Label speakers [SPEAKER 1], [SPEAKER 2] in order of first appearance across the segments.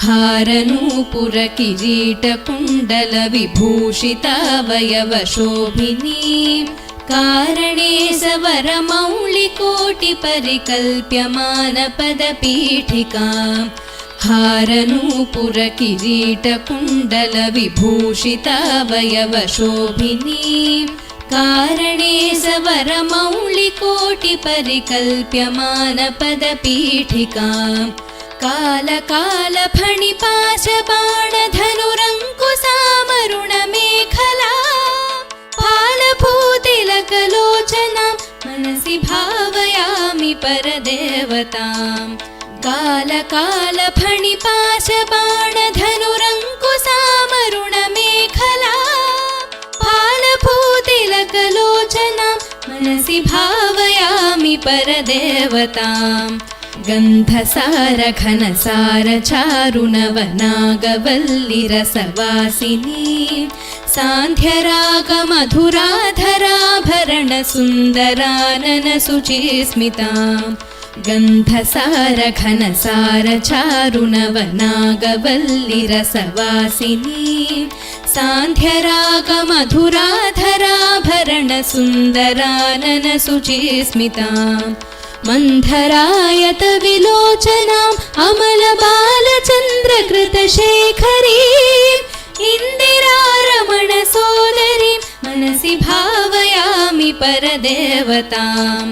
[SPEAKER 1] हारनूपुरकिरीटकुण्डलविभूषितावयवशोभिनीं कारणे सवरमौलिकोटिपरिकल्प्यमानपदपीठिकाम् हारनूपुरकिरीटकुण्डलविभूषितावयवशोभिनीं कारणे सवरमौलिकोटिपरिकल्प्यमानपदपीठिकाम् कालकालफणिपाशबाणधनुरङ्कुशामरुणमेखला फालभूतिलकलोचनां मनसि भावयामि परदेवताम् कालकालफणिपाशबाणधनुरङ्कुशामरुणमेखला फालभूतिलकलोचनां मनसि भावयामि परदेवताम् गन्धसारघनसारचारुणवनागवल्लिरसवासिनीं सान्ध्यरागमधुराधराभरणसुन्दराननशुचिस्मिताम् गन्धसारघनसारचारुणवनागवल्लिरसवासिनीं सान्ध्यरागमधुराधराभरणसुन्दराननशुचिस्मिताम् मन्थरायतविलोचनाम् अमलबालचन्द्रकृतशेखरीम् इन्दिरारमणसोदरीं मनसि भावयामि परदेवताम्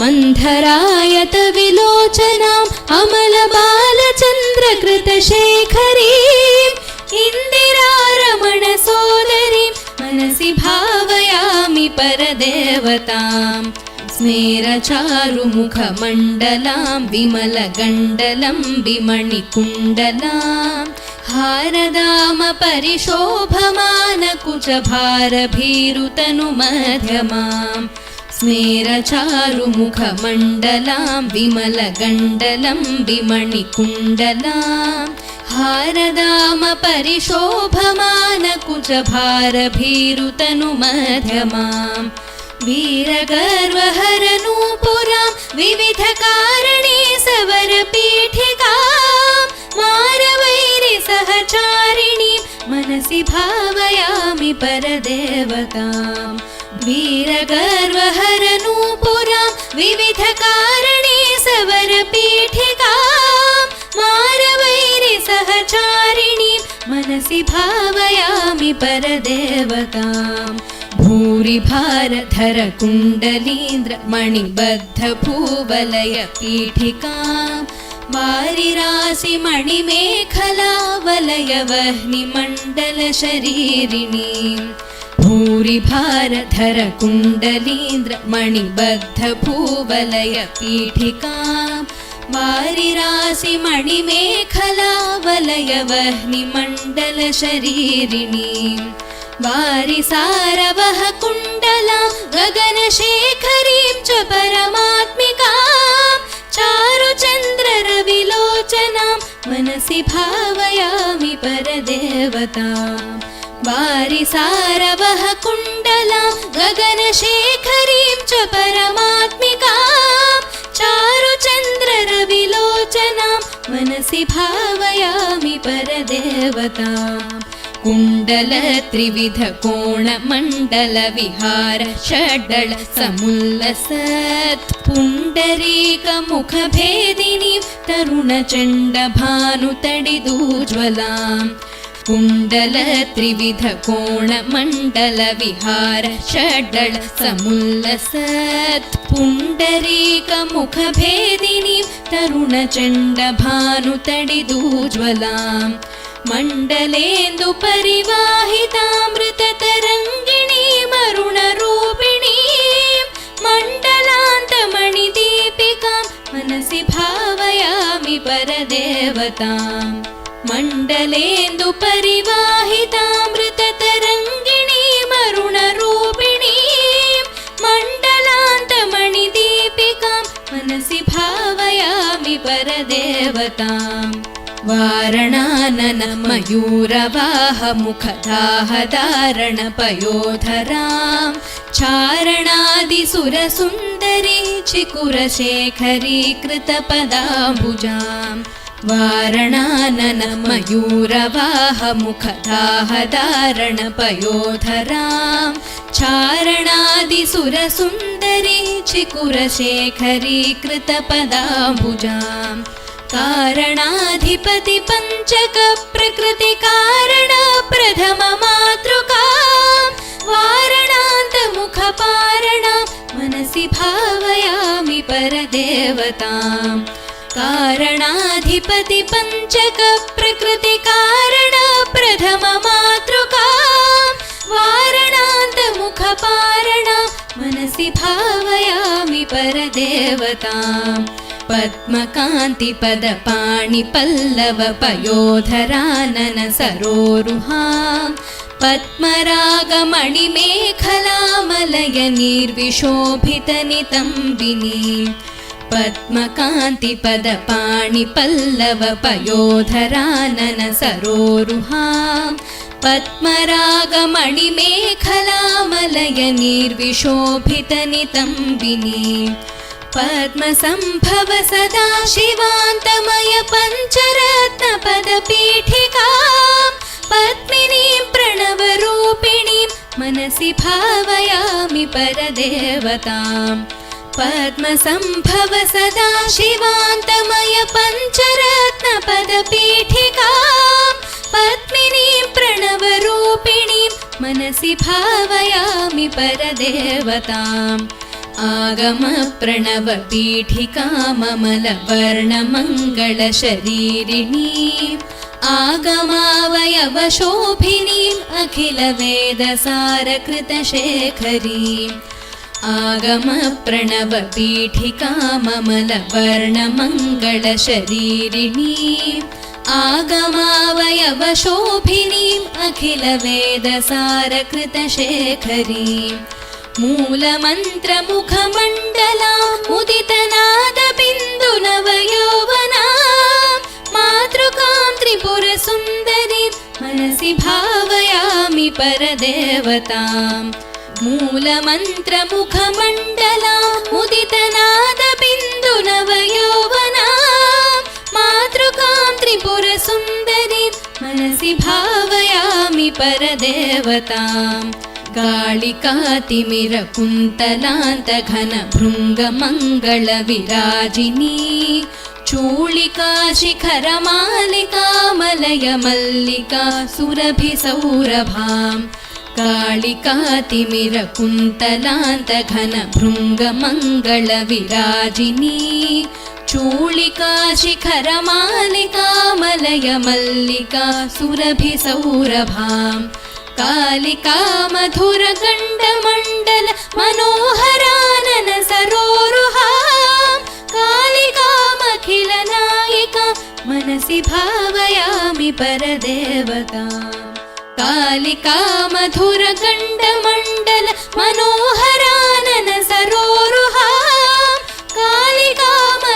[SPEAKER 1] मन्थरायतविलोचनाम् अमलबालचन्द्रकृतशेखरीम् इन्दिरारमणसोदरीं मनसि भावयामि परदेवताम् स्मेरचारुमुखमण्डलां विमलगण्डलं विमणिकुण्डलां हारदामपरिशोभमानकुचभारभीरुतनुमध्यमां स्मेरचारुमुखमण्डलां विमलगण्डलं विमणिकुण्डलां हारदामपरिशोभमानकुचभारभीरुतनुमध्यमाम् वीरगर्वहरनूपुरां विविधकारणे सवरपीठिकां मारवैरिसहचारिणीं मनसि भावयामि परदेवताम् वीरगर्वहरनूपुरां विविधकारणे सवरपीठिकां मारवैरिसहचारिणीं मनसि भावयामि परदेवताम् भूरिभारधरकुण्डलीन्द्रमणिबद्धभूवलयपीठिकां वारिराशिमणिमेखलावलयवह्निमण्डलशरीरिणीं भूरिभारधरकुण्डलीन्द्रमणिबद्धभूवलयपीठिकां वारिराशिमणिमेखलावलयवह्निमण्डलशरीरिणीं वारिसारवः कुण्डलां गगनशेखरीं च परमात्मिकां चारुचन्द्ररविलोचनां मनसि भावयामि परदेवताम् वारिसारवः कुण्डलां गगनशेखरीं च परमात्मिकां चारुचन्द्ररविलोचनां मनसि भावयामि परदेवताम् कुण्डलत्रिविधकोणमण्डलविहार षड्दळ समुल्लसत् पुण्डरीकमुखभेदिनीं तरुणचण्डभानुतडिदूज्ज्वलाम् कुण्डलत्रिविधकोणमण्डलविहार षड्दळ समुल्लसत् पुण्डरीकमुखभेदिनीं तरुणचण्डभानुतडिदूज्ज्वलाम् मण्डलेन्दुपरिवाहितामृततरङ्गिणीमरुणरूपिणीं मण्डलान्तमणिदीपिकां मनसि भावयामि परदेवताम् मण्डलेन्दुपरिवाहितामृततरङ्गिणीमरुणरूपिणीं मण्डलान्तमणिदीपिकां मनसि भावयामि परदेवताम् वारणाननमयूरवाहमुखदाहधारणपयोधरां चारणादिसुरसुन्दरी चिकुरशेखरी कृतपदाम्बुजां वारणानन मयूरवाहमुखदाहधारणपयोधरां चारणादिसुरसुन्दरी चिकुरशेखरी कृतपदाम्बुजां कारणाधिपति पञ्चक प्रकृतिकारण प्रथम मातृकां वारणान्तमुखपारणां मनसि भावयामि परदेवताम् कारणाधिपति पञ्चक प्रकृतिकारण प्रथम मातृकां वारणान्तमुखपारणां मनसि भावयामि परदेवताम् पद्मकान्तिपदपाणिपल्लवपयोधरानन सरोरुहां पद्मरागमणिमेखलामलय निर्विशोभितनितम्बिनीं पद्मकान्तिपदपाणिपल्लवपयोधरानन सरोरुहां पद्मरागमणिमेखलामलय निर्विशोभितनितम्बिनीं पद्मसम्भव सदा शिवान्तमय पञ्चरत्नपदपीठिकां पद्मिनीं प्रणवरूपिणीं मनसि भावयामि परदेवताम् पद्मसम्भव सदा शिवान्तमय पञ्चरत्नपदपीठिकां पद्मिनीं प्रणवरूपिणीं मनसि भावयामि परदेवताम् आगमप्रणवपीठिकाममलवर्णमङ्गलशरीरिणीम् आगमावयवशोभिनीम् अखिलवेदसारकृतशेखरीम् आगमप्रणवपीठिकाममलवर्णमङ्गलशरीरिणीम् आगमावयवशोभिनीम् अखिलवेदसारकृतशेखरीम् मूलमन्त्रमुखमण्डलां मुदितनादबिन्दुनवयौवनां मातृकां त्रिपुरसुन्दरीं मनसि भावयामि परदेवताम् मूलमन्त्रमुखमण्डलां मुदितनादबिन्दुनवयौवनां मातृकां त्रिपुरसुन्दरीं मनसि भावयामि परदेवताम् गाळिकातिमिरकुन्तलान्तघनभृङ्गमङ्गलविराजिनी चूलिका शिखरमालिकामलय मल्लिका सुरभिसौरभां कालिकातिमिरकुन्तलान्तघनभृङ्गमङ्गलविराजिनी चूलिका शिखरमालिकामलय मल्लिका सुरभिसौरभां कालिका मधुरकण्डमण्डल मनोहरानन सरोरुहां कालिकामखिलनायिका मनसि भावयामि परदेवताम् कालिका मधुरकण्डमण्डल मनोहरानन सरोरुहां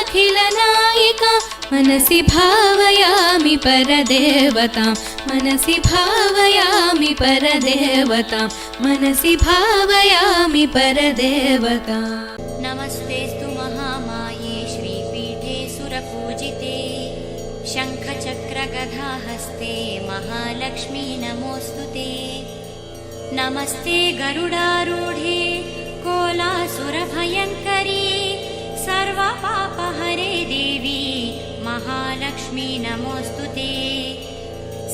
[SPEAKER 1] कालिकामखिलनायिका मनसि भावयामि परदेवतां मनसि भावयामि परदेवतां मनसि भावयामि परदेवतां।
[SPEAKER 2] नमस्तेस्तु महामाये श्रीपीठे सुरपूजिते शङ्खचक्रगदाहस्ते महालक्ष्मी नमोऽस्तुते। नमस्ते गरुडारूढे कोलासुरभयङ्करी सर्वपापहरे देवी महालक्ष्मी नमोऽस्तुते।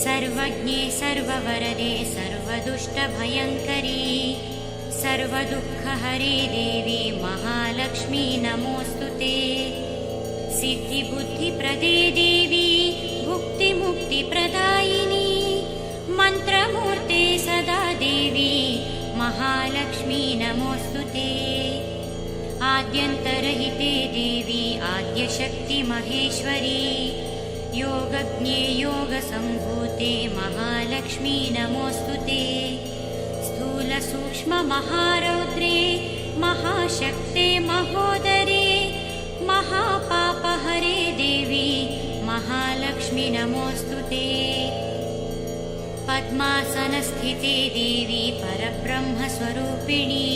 [SPEAKER 2] सर्वज्ञे सर्ववरदे सर्वदुष्टभयङ्करी सर्वदुःखहरे देवी महालक्ष्मी नमोऽस्तुते। सिद्धिबुद्धिप्रदे देवी भुक्तिमुक्तिप्रदायिनी मन्त्रमूर्ते सदा देवी महालक्ष्मी नमोऽस्तुते। आद्यन्तरहिते देवी आद्यशक्ति महेश्वरी योगज्ञे योगसम्भूते महालक्ष्मी नमोऽस्तुते। स्थूलसूक्ष्ममहारौद्रे महाशक्ते महोदरे महापापहरे देवी महालक्ष्मी नमोऽस्तुते। पद्मासनस्थिते देवी परब्रह्मस्वरूपिणी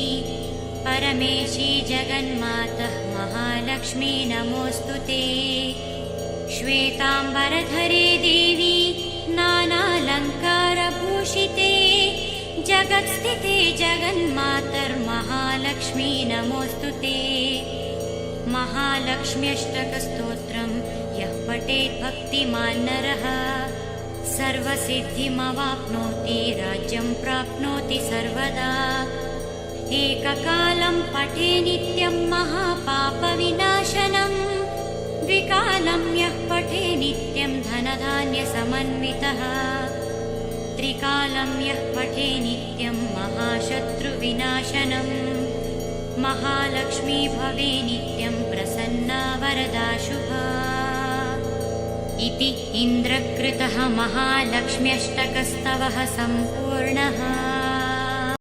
[SPEAKER 2] परमेशी जगन्मातः महालक्ष्मी नमोऽस्तुते। श्वेताम्बरधरे देवी नानालङ्कारभूषिते जगत्स्थिते जगन्मातर्महालक्ष्मी नमोऽस्तु ते। महालक्ष्म्यष्टकस्तोत्रं यः पठेत् भक्तिमान् नरः सर्वसिद्धिमवाप्नोति राज्यं प्राप्नोति सर्वदा। एककालं पठे नित्यं महापापविनाशनम् द्विकालं यः पठे नित्यं धनधान्यसमन्वितः त्रिकालं यः पठे नित्यं महाशत्रुविनाशनम् महालक्ष्मी भवे नित्यं प्रसन्ना वरदा शुभा। इति इन्द्रकृतः महालक्ष्म्यष्टकस्तवः सम्पूर्णः।